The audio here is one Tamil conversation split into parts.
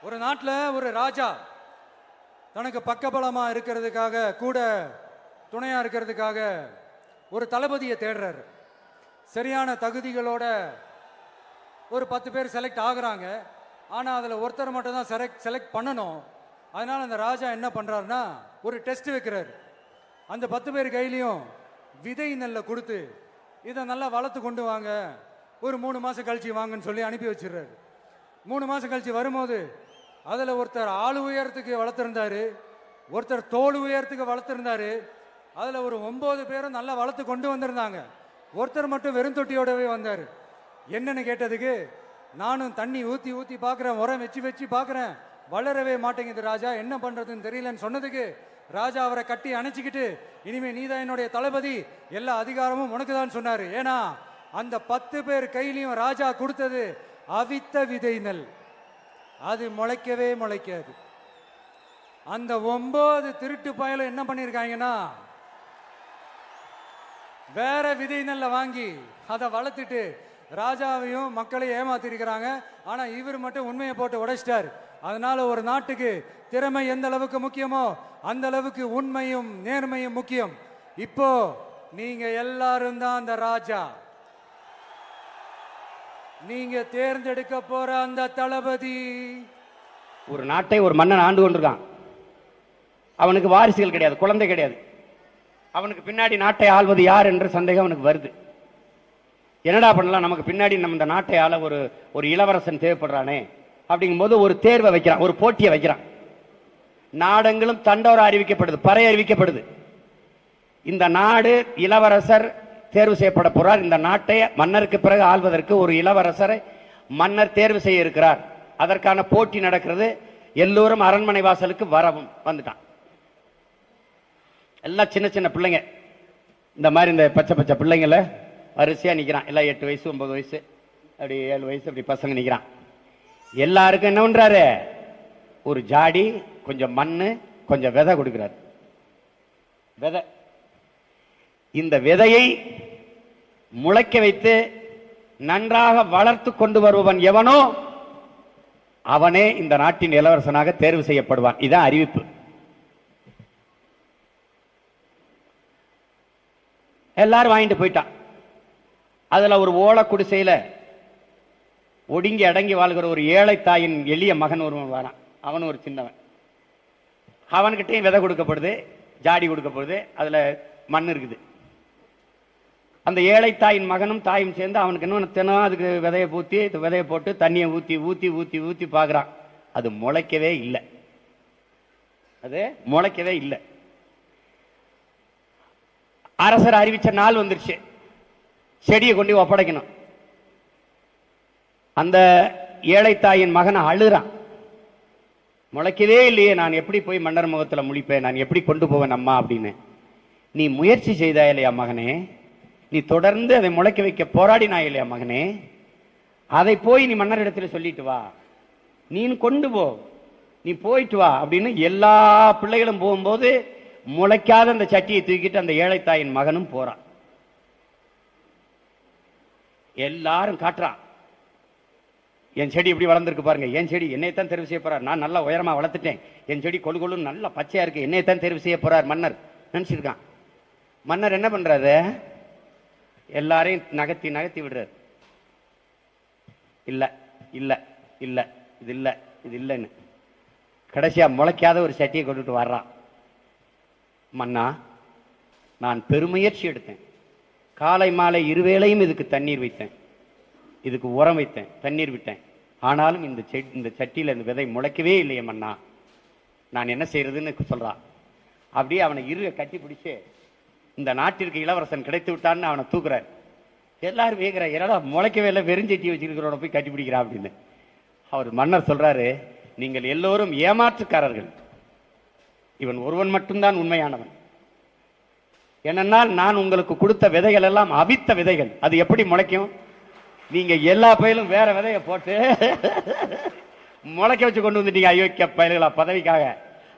ஒரு நாட்டில் ஒரு ராஜா தனக்கு பக்கபலமா இருக்கிறதுக்காக கூட துணையா இருக்கிறதுக்காக ஒரு தளபதியை தேடுறாரு. சரியான தகுதிகளோட ஒரு 10 பேர் செலக்ட் ஆகுறாங்க. ஆனால் அதில் ஒருத்தர் மட்டும் தான் செலக்ட் பண்ணணும். அதனால் அந்த ராஜா என்ன பண்ணுறாருன்னா ஒரு டெஸ்ட் வைக்கிறாரு. அந்த 10 பேர் கையிலையும் விதை நெல்லை கொடுத்து இதை நல்லா வளர்த்து கொண்டு வாங்க, ஒரு 3 மாதம் கழிச்சு வாங்கன்னு சொல்லி அனுப்பி வச்சிடுறாரு. 3 மாதம் கழிச்சு வரும்போது அதில் ஒருத்தர் ஆளு உயரத்துக்கு வளர்த்துருந்தாரு, ஒருத்தர் தோல் உயரத்துக்கு வளர்த்துருந்தாரு. அதில் ஒரு 9 பேரும் நல்லா வளர்த்து கொண்டு வந்திருந்தாங்க. ஒருத்தர் மட்டும் வெறும் தொட்டியோடவே வந்தார். என்னன்னு கேட்டதுக்கு, நானும் தண்ணி ஊற்றி ஊற்றி பார்க்குறேன், உரம் வச்சு வச்சு பார்க்குறேன், வளரவே மாட்டேங்குது ராஜா, என்ன பண்ணுறதுன்னு தெரியலன்னு சொன்னதுக்கு ராஜா அவரை கட்டி அணைச்சிக்கிட்டு, இனிமே நீதான் என்னுடைய தளபதி, எல்லா அதிகாரமும் உனக்கு தான் சொன்னார். ஏன்னா அந்த 10 பேர் கையிலையும் ராஜா கொடுத்தது அவித்த விதை நெல், அது முளைக்கவே முளைக்காது. அந்த 9 திருட்டு பயலும் என்ன பண்ணியிருக்காங்கன்னா வேற விதை நெல்லை வாங்கி அதை வளர்த்துட்டு ராஜாவையும் மக்களையும் ஏமாத்திருக்கிறாங்க. ஆனா இவர் மட்டும் உண்மையை போட்டு உடைச்சிட்டார். அதனால ஒரு நாட்டுக்கு திறமை எந்த அளவுக்கு முக்கியமோ அந்த அளவுக்கு உண்மையும் நேர்மையும் முக்கியம். இப்போ நீங்க எல்லாரும் தான் அந்த ராஜா. நீங்க தேர்ந்தெடுக்க போற அந்த தளபதி. ஒரு நாட்டை ஒரு மன்னன் ஆண்டு கொண்டிருக்கான். அவனுக்கு வாரிசுகள் கிடையாது, குழந்தை கிடையாது. அவனுக்கு பின்னாடி நாட்டை ஆள்வது யார் என்ற சந்தேகம் அவனுக்கு வருது. என்னடா பண்ணலாம், நமக்கு பின்னாடி நம்ம இந்த நாட்டை ஆள ஒரு இளவரசன் தேவைப்படுறானே அப்படிங்கும்போது ஒரு தேர்வை வைக்கிறான், ஒரு போட்டியை வைக்கிறான். நாடெங்கிலும் தண்டோரா அறிவிக்கப்படுது, பறை அறிவிக்கப்படுது. இந்த நாடு இளவரசர் தேர்வு செய்யப்பட போறார். இந்த நாட்டை மன்னருக்கு பிறகு ஆள்வதற்கு ஒரு இளவரசரை மன்னர் தேர்வு செய்ய இருக்கிறார். அதற்கான போட்டி நடக்கிறது. எல்லோரும் அரண்மனை வாசலுக்கு வரவும் வந்துட்டான். எல்லாம் சின்ன சின்ன பிள்ளைங்க, இந்த மாதிரி இந்த பச்சை பச்சை பிள்ளைங்கள வரிசையா நிக்கிறான். எல்லாம் 8 வயசு 9 வயசு அப்படி 7 வயசு அப்படி பசங்க நிக்கிறான். எல்லாருக்கும் என்ன பண்றாரு, ஒரு ஜாடி, கொஞ்சம் மண்ணு, கொஞ்சம் விதை கொடுக்கிறார். விதை, இந்த விதையை முளைக்க வைத்து நன்றாக வளர்த்து கொண்டு வருபவன் எவனோ அவனே இந்த நாட்டின் இளவரசனாக தேர்வு செய்யப்படுவான். இதான் அறிவிப்பு. எல்லாரும் வாங்கிட்டு போயிட்டான். அதுல ஒரு ஓல குடிசையில ஒடுங்கி அடங்கி வாழ்கிற ஒரு ஏழை தாயின் எளிய மகன் ஒருவன் வரான். அவன் ஒரு சின்னவன். அவன்கிட்டையும் விதை கொடுக்கப்படுது, ஜாடி கொடுக்கப்படுது, அதுல மண் இருக்குது. அந்த ஏழை தாயின் மகனும் தாயும் சேர்ந்து அவனுக்கு என்ன தினம் அதுக்கு விதையை பூத்தி விதையை போட்டு தண்ணியை ஊத்தி ஊத்தி ஊத்தி ஊத்தி பார்க்கறான். அது முளைக்கவே இல்லை. அது முளைக்கவே இல்லை. அரசர் அறிவிச்ச நாள் வந்துருச்சு, செடியை கொண்டு ஒப்படைக்கணும். அந்த ஏழை தாயின் மகன் அழுறான். முளைக்கவே இல்லையே, நான் எப்படி போய் மன்னர் முகத்துல முழிப்பேன், நான் எப்படி கொண்டு போவேன் அம்மா அப்படின்னு. நீ முயற்சி செய்தா இல்லையா மகனே, நீ தொடர்ந்து அதை முளைக்க வைக்க போராடினா இல்லையா மகனே, அதை போய் நீ மன்னர் இடத்துல சொல்லிட்டு வா, நீ கொண்டு போ, நீ போயிட்டு வா அப்படின்னு எல்லா பிள்ளைகளும் போகும்போது முளைக்காத அந்த சட்டியை தூக்கிட்டு அந்த ஏழைத்தாயின் மகனும் போறான். எல்லாரும் காட்டுறான், என் செடி இப்படி வளர்ந்துருக்கு பாருங்க, என் செடி என்னைத்தான் தேர்வு செய்ய போறார், நான் நல்லா உயரமா வளர்த்துட்டேன், என் செடி கொழு கொழுன்னு நல்லா பச்சையா இருக்கு, என்னைத்தான் தேர்வு செய்ய போறார் மன்னர் நினைச்சிருக்கான். மன்னர் என்ன பண்றாரு, எல்லாரையும் நகர்த்தி நகர்த்தி விடுறாரு. இல்ல இல்ல இல்ல இது இல்ல இது இல்லைன்னு கடைசியா முளைக்காத ஒரு சட்டியை கொண்டுட்டு வர்றான். மன்னா, நான் பெருமுயற்சி எடுத்தேன், காலை மாலை இருவேளையும் இதுக்கு தண்ணீர் வைத்தேன், இதுக்கு உரம் வைத்தேன், தண்ணீர் விட்டேன், ஆனாலும் இந்த சட்டியில இந்த விதை முளைக்கவே இல்லையே மன்னா, நான் என்ன செய்யறதுன்னு சொல்றான். அப்படியே அவனை கட்டி பிடிச்சு இந்த நாட்டிற்கு இளவரசன் கிடைத்து விட்டான்னு அவனை தூக்குறாரு. எல்லாரும் வேகிற, என்னடா முளைக்கவே இல்லை, வெறுஞ்சட்டி வச்சிருக்கிறவனை போய் கட்டி பிடிக்கிறா அப்படின்னு. அவர் மன்னர் சொல்றாரு, நீங்கள் எல்லோரும் ஏமாற்றுக்காரர்கள், இவன் ஒருவன் மட்டும்தான் உண்மையானவன். ஏனென்றால் நான் உங்களுக்கு கொடுத்த விதைகள் எல்லாம் அவித்த விதைகள், அது எப்படி முளைக்கும், நீங்க எல்லா பயிலும் வேற விதைய போட்டு முளைக்க வச்சு கொண்டு வந்துட்டீங்க அயோக்கிய பயல்களா பதவிக்காக.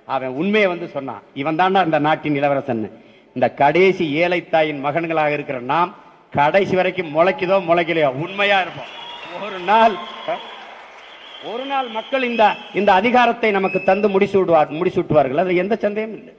அவன் உண்மையை வந்து சொன்னான், இவன் தாண்டா இந்த நாட்டின் இளவரசன். இந்த கடைசி ஏழைத்தாயின் மகன்களாக இருக்கிற நாம் கடைசி வரைக்கும் முளைக்குதோ முளைக்கலையோ உண்மையா இருப்போம். ஒரு நாள் ஒரு நாள் மக்கள் இந்த அதிகாரத்தை நமக்கு தந்து முடிசூட்டுவார்கள். அதுல எந்த சந்தேகமும் இல்லை.